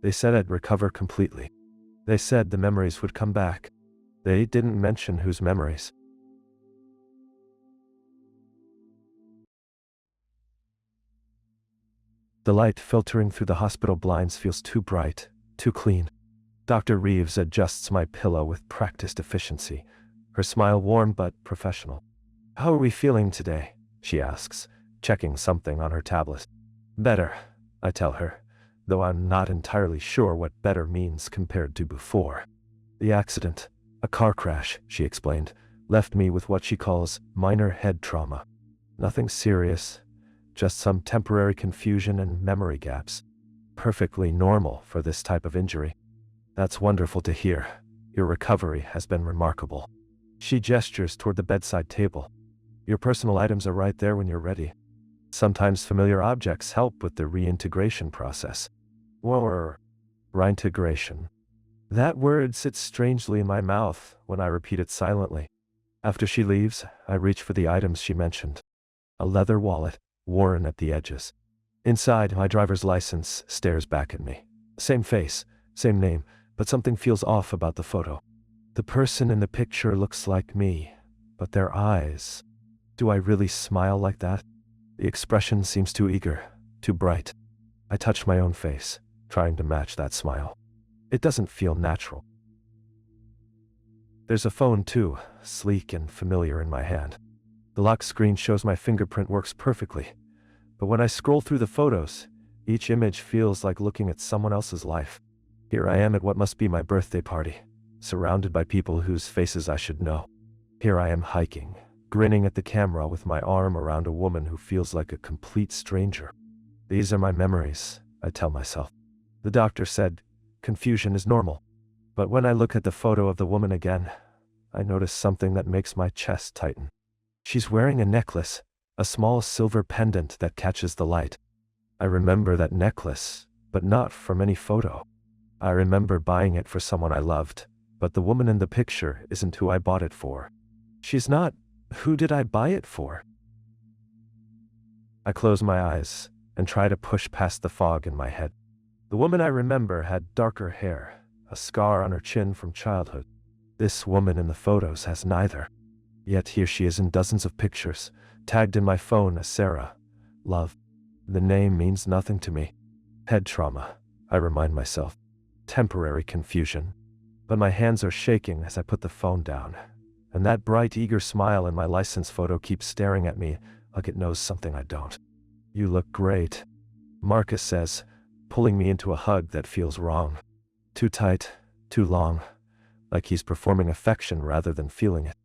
They said I'd recover completely. They said the memories would come back. They didn't mention whose memories. The light filtering through the hospital blinds feels too bright, too clean. Dr. Reeves adjusts my pillow with practiced efficiency, her smile warm but professional. "How are we feeling today?" she asks, checking something on her tablet. "Better," I tell her, though I'm not entirely sure what better means compared to before. "The accident, a car crash," she explained, "left me with what she calls minor head trauma. Nothing serious, just some temporary confusion and memory gaps. Perfectly normal for this type of injury." "That's wonderful to hear. Your recovery has been remarkable." She gestures toward the bedside table. "Your personal items are right there when you're ready. Sometimes familiar objects help with the reintegration process." Or reintegration. That word sits strangely in my mouth when I repeat it silently. After she leaves, I reach for the items she mentioned. A leather wallet, worn at the edges. Inside, my driver's license stares back at me. Same face, same name, but something feels off about the photo. The person in the picture looks like me, but their eyes. Do I really smile like that? The expression seems too eager, too bright. I touch my own face, trying to match that smile. It doesn't feel natural. There's a phone too, sleek and familiar in my hand. The lock screen shows my fingerprint works perfectly, but when I scroll through the photos, each image feels like looking at someone else's life. Here I am at what must be my birthday party, surrounded by people whose faces I should know. Here I am hiking, grinning at the camera with my arm around a woman who feels like a complete stranger. These are my memories, I tell myself. The doctor said, confusion is normal. But when I look at the photo of the woman again, I notice something that makes my chest tighten. She's wearing a necklace, a small silver pendant that catches the light. I remember that necklace, but not from any photo. I remember buying it for someone I loved, but the woman in the picture isn't who I bought it for. She's not. Who did I buy it for? I close my eyes and try to push past the fog in my head. The woman I remember had darker hair, a scar on her chin from childhood. This woman in the photos has neither. Yet here she is in dozens of pictures, tagged in my phone as Sarah. Love. The name means nothing to me. Head trauma, I remind myself. Temporary confusion. But my hands are shaking as I put the phone down, and that bright, eager smile in my license photo keeps staring at me like it knows something I don't. "You look great," Marcus says, pulling me into a hug that feels wrong. Too tight, too long, like he's performing affection rather than feeling it.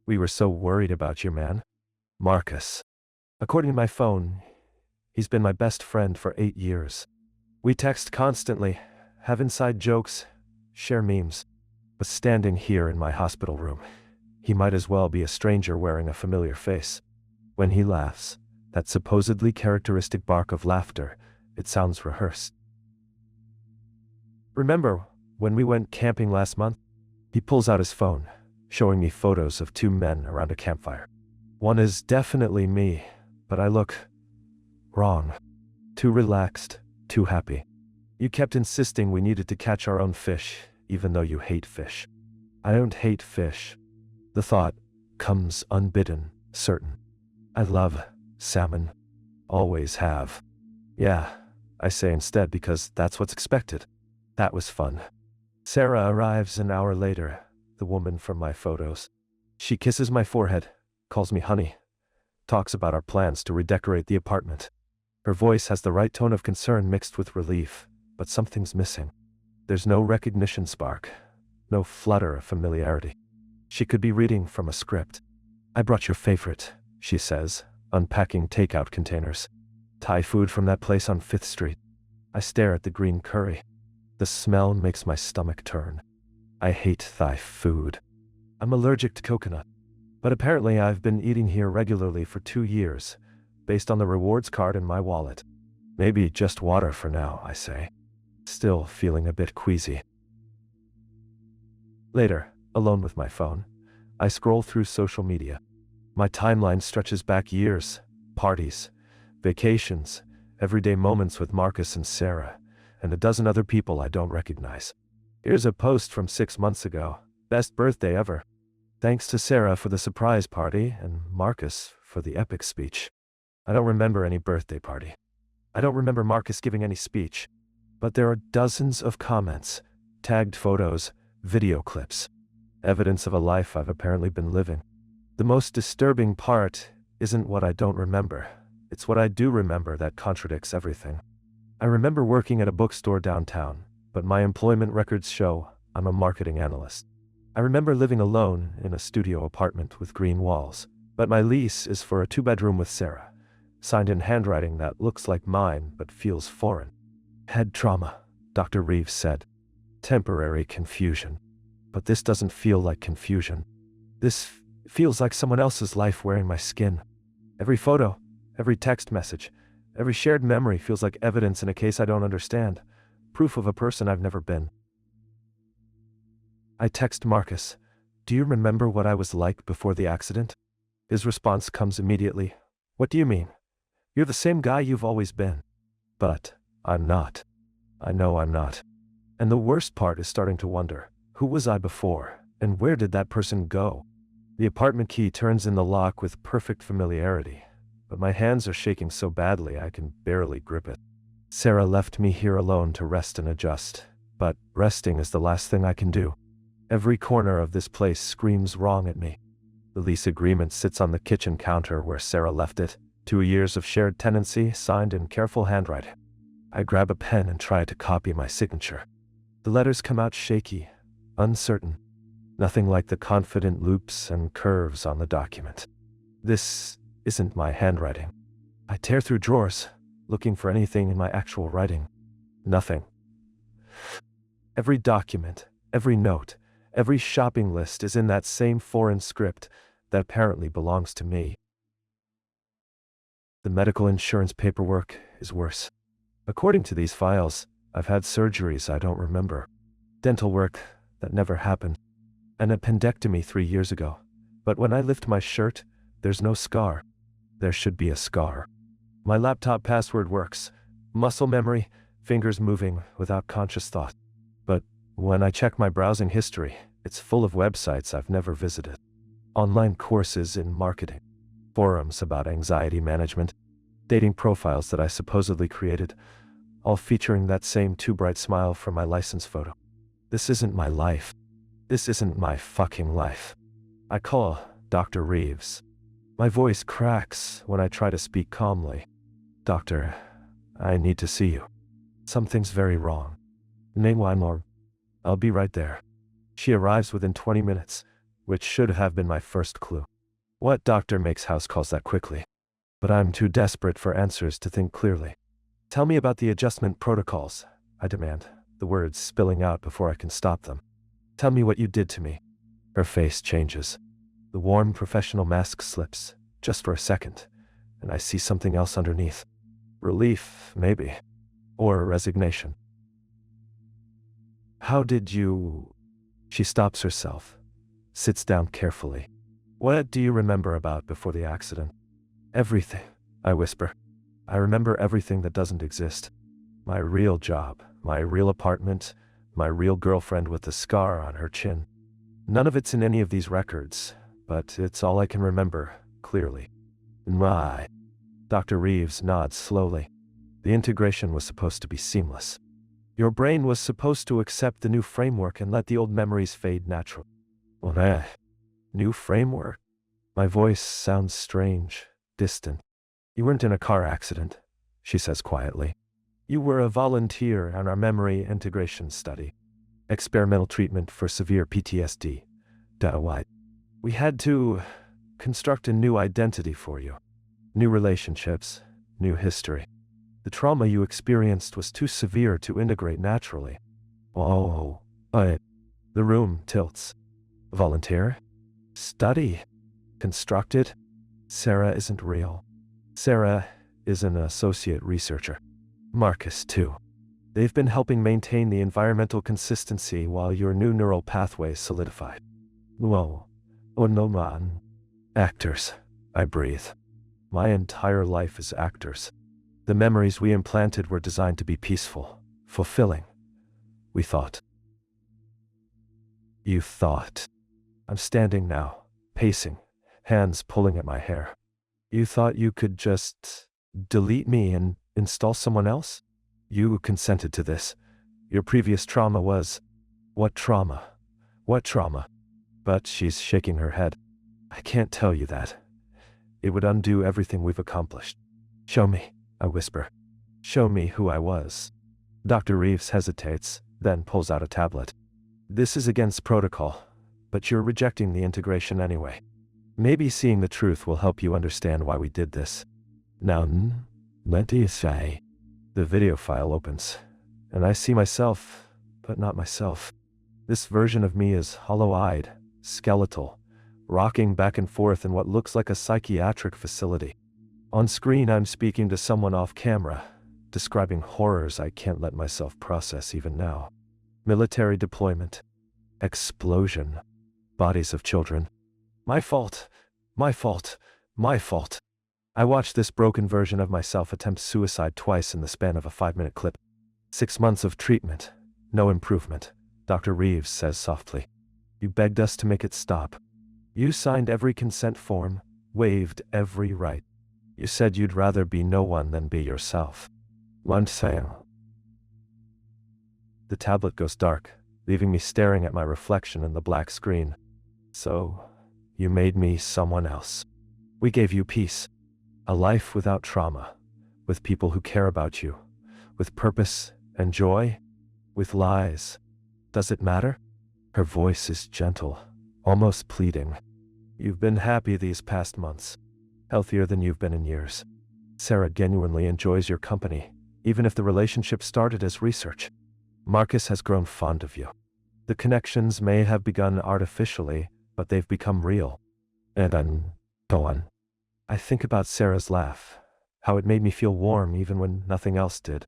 "We were so worried about you, man." Marcus. According to my phone, he's been my best friend for 8 years. We text constantly, have inside jokes, share memes. But standing here in my hospital room, he might as well be a stranger wearing a familiar face. When he laughs, that supposedly characteristic bark of laughter, it sounds rehearsed. "Remember when we went camping last month?" He pulls out his phone, showing me photos of 2 men around a campfire. One is definitely me, but I look wrong. Too relaxed, too happy. "You kept insisting we needed to catch our own fish, even though you hate fish." I don't hate fish. The thought comes unbidden, certain. I love salmon. Always have. "Yeah," I say instead because that's what's expected. That was fun. Sarah arrives an hour later, the woman from my photos. She kisses my forehead, calls me honey, talks about our plans to redecorate the apartment. Her voice has the right tone of concern mixed with relief, but something's missing. There's no recognition spark, no flutter of familiarity. She could be reading from a script. "I brought your favorite," she says, unpacking takeout containers. "Thai food from that place on 5th Street. I stare at the green curry. The smell makes my stomach turn. I hate Thai food. I'm allergic to coconut. But apparently I've been eating here regularly for 2 years, based on the rewards card in my wallet. Maybe just water for now, I say, still feeling a bit queasy. Later, alone with my phone, I scroll through social media. My timeline stretches back years, parties, vacations, everyday moments with Marcus and Sarah, and a dozen other people I don't recognize. Here's a post from 6 months ago. Best birthday ever. Thanks to Sarah for the surprise party and Marcus for the epic speech. I don't remember any birthday party. I don't remember Marcus giving any speech. But there are dozens of comments, tagged photos, video clips. Evidence of a life I've apparently been living. The most disturbing part isn't what I don't remember. It's what I do remember that contradicts everything. I remember working at a bookstore downtown, but my employment records show I'm a marketing analyst. I remember living alone in a studio apartment with green walls, but my lease is for a 2-bedroom with Sarah, signed in handwriting that looks like mine but feels foreign. Head trauma, Dr. Reeves said. Temporary confusion. But this doesn't feel like confusion. This feels like someone else's life wearing my skin. Every photo, every text message, every shared memory feels like evidence in a case I don't understand, proof of a person I've never been. I text Marcus, "Do you remember what I was like before the accident?" His response comes immediately. "What do you mean? You're the same guy you've always been." But I'm not. I know I'm not. And the worst part is starting to wonder, who was I before, and where did that person go? The apartment key turns in the lock with perfect familiarity, but my hands are shaking so badly I can barely grip it. Sarah left me here alone to rest and adjust, but resting is the last thing I can do. Every corner of this place screams wrong at me. The lease agreement sits on the kitchen counter where Sarah left it, 2 years of shared tenancy signed in careful handwriting. I grab a pen and try to copy my signature. The letters come out shaky, uncertain. Nothing like the confident loops and curves on the document. This isn't my handwriting. I tear through drawers, looking for anything in my actual writing. Nothing. Every document, every note, every shopping list is in that same foreign script that apparently belongs to me. The medical insurance paperwork is worse. According to these files, I've had surgeries I don't remember. Dental work that never happened. An appendectomy 3 years ago. But when I lift my shirt, there's no scar. There should be a scar. My laptop password works. Muscle memory, fingers moving without conscious thought. But when I check my browsing history, it's full of websites I've never visited. Online courses in marketing. Forums about anxiety management. Dating profiles that I supposedly created, all featuring that same too bright smile from my license photo. This isn't my life. This isn't my fucking life. I call Dr. Reeves. My voice cracks when I try to speak calmly. "Doctor, I need to see you. Something's very wrong. Name one more. I'll be right there." She arrives within 20 minutes, which should have been my first clue. What doctor makes house calls that quickly? But I'm too desperate for answers to think clearly. "Tell me about the adjustment protocols," I demand, the words spilling out before I can stop them. "Tell me what you did to me." Her face changes. The warm professional mask slips, just for a second, and I see something else underneath. Relief, maybe. Or resignation. "How did you—" She stops herself, sits down carefully. "What do you remember about before the accident?" "Everything," I whisper. "I remember everything that doesn't exist. My real job, my real apartment, my real girlfriend with the scar on her chin. None of it's in any of these records, but it's all I can remember, clearly." "My." Dr. Reeves nods slowly. "The integration was supposed to be seamless. Your brain was supposed to accept the new framework and let the old memories fade naturally." "Well, new framework?" My voice sounds strange, distant. "You weren't in a car accident," she says quietly. "You were a volunteer on our memory integration study. Experimental treatment for severe PTSD. We had to construct a new identity for you. New relationships, new history. The trauma you experienced was too severe to integrate naturally." "Oh, The room tilts. "Volunteer? Study? Constructed? Sarah isn't real. Sarah is an associate researcher. Marcus, too. They've been helping maintain the environmental consistency while your new neural pathways solidified." "Whoa. Oh no, man." "Actors," I breathe. "My entire life is actors. The memories we implanted were designed to be peaceful, fulfilling. We thought. You thought. I'm standing now, pacing, hands pulling at my hair. You thought you could just delete me and install someone else? You consented to this. Your previous trauma was... What trauma? What trauma? But she's shaking her head. I can't tell you that. It would undo everything we've accomplished. Show me, I whisper. Show me who I was. Dr. Reeves hesitates, then pulls out a tablet. This is against protocol, but you're rejecting the integration anyway. Maybe seeing the truth will help you understand why we did this. Now, let me say. The video file opens, and I see myself, but not myself. This version of me is hollow-eyed, skeletal, rocking back and forth in what looks like a psychiatric facility. On screen, I'm speaking to someone off camera, describing horrors I can't let myself process even now. Military deployment, explosion, bodies of children. My fault, my fault, my fault. I watched this broken version of myself attempt suicide twice in the span of a 5-minute clip. 6 months of treatment, no improvement, Dr. Reeves says softly. You begged us to make it stop. You signed every consent form, waived every right. You said you'd rather be no one than be yourself. One saying. The tablet goes dark, leaving me staring at my reflection in the black screen. So, you made me someone else. We gave you peace. A life without trauma, with people who care about you, with purpose and joy, with lies. Does it matter? Her voice is gentle, almost pleading. You've been happy these past months, healthier than you've been in years. Sarah genuinely enjoys your company, even if the relationship started as research. Marcus has grown fond of you. The connections may have begun artificially, but they've become real. And go on. I think about Sarah's laugh, how it made me feel warm even when nothing else did.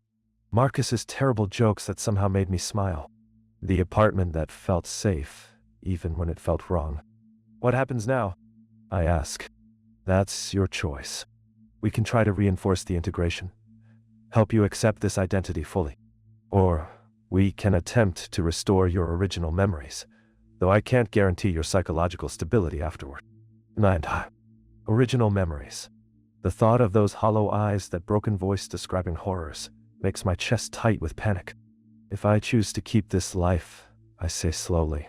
Marcus's terrible jokes that somehow made me smile. The apartment that felt safe, even when it felt wrong. What happens now? I ask. That's your choice. We can try to reinforce the integration, help you accept this identity fully. Or we can attempt to restore your original memories, though I can't guarantee your psychological stability afterward. Original memories. The thought of those hollow eyes, that broken voice describing horrors, makes my chest tight with panic. If I choose to keep this life, I say slowly,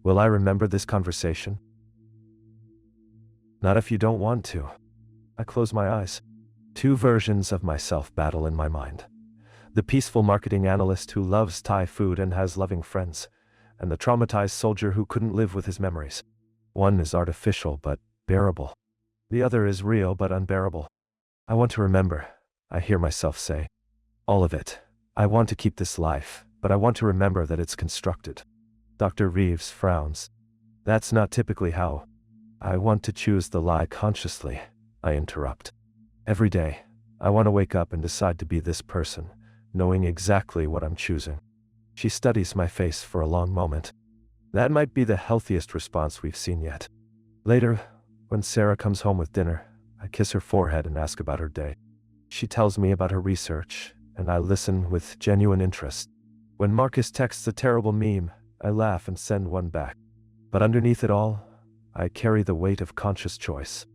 will I remember this conversation? Not if you don't want to. I close my eyes. 2 versions of myself battle in my mind. The peaceful marketing analyst who loves Thai food and has loving friends, and the traumatized soldier who couldn't live with his memories. One is artificial but bearable. The other is real but unbearable. I want to remember, I hear myself say. All of it. I want to keep this life, but I want to remember that it's constructed. Dr. Reeves frowns. That's not typically how. I want to choose the lie consciously, I interrupt. Every day, I want to wake up and decide to be this person, knowing exactly what I'm choosing. She studies my face for a long moment. That might be the healthiest response we've seen yet. Later, when Sarah comes home with dinner, I kiss her forehead and ask about her day. She tells me about her research, and I listen with genuine interest. When Marcus texts a terrible meme, I laugh and send one back. But underneath it all, I carry the weight of conscious choice.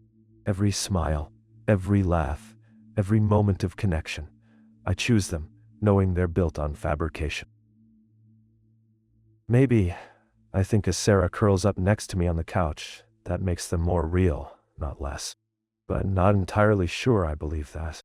Every smile, every laugh, every moment of connection, I choose them, knowing they're built on fabrication. Maybe, I think as Sarah curls up next to me on the couch, that makes them more real, not less. But not entirely sure I believe that.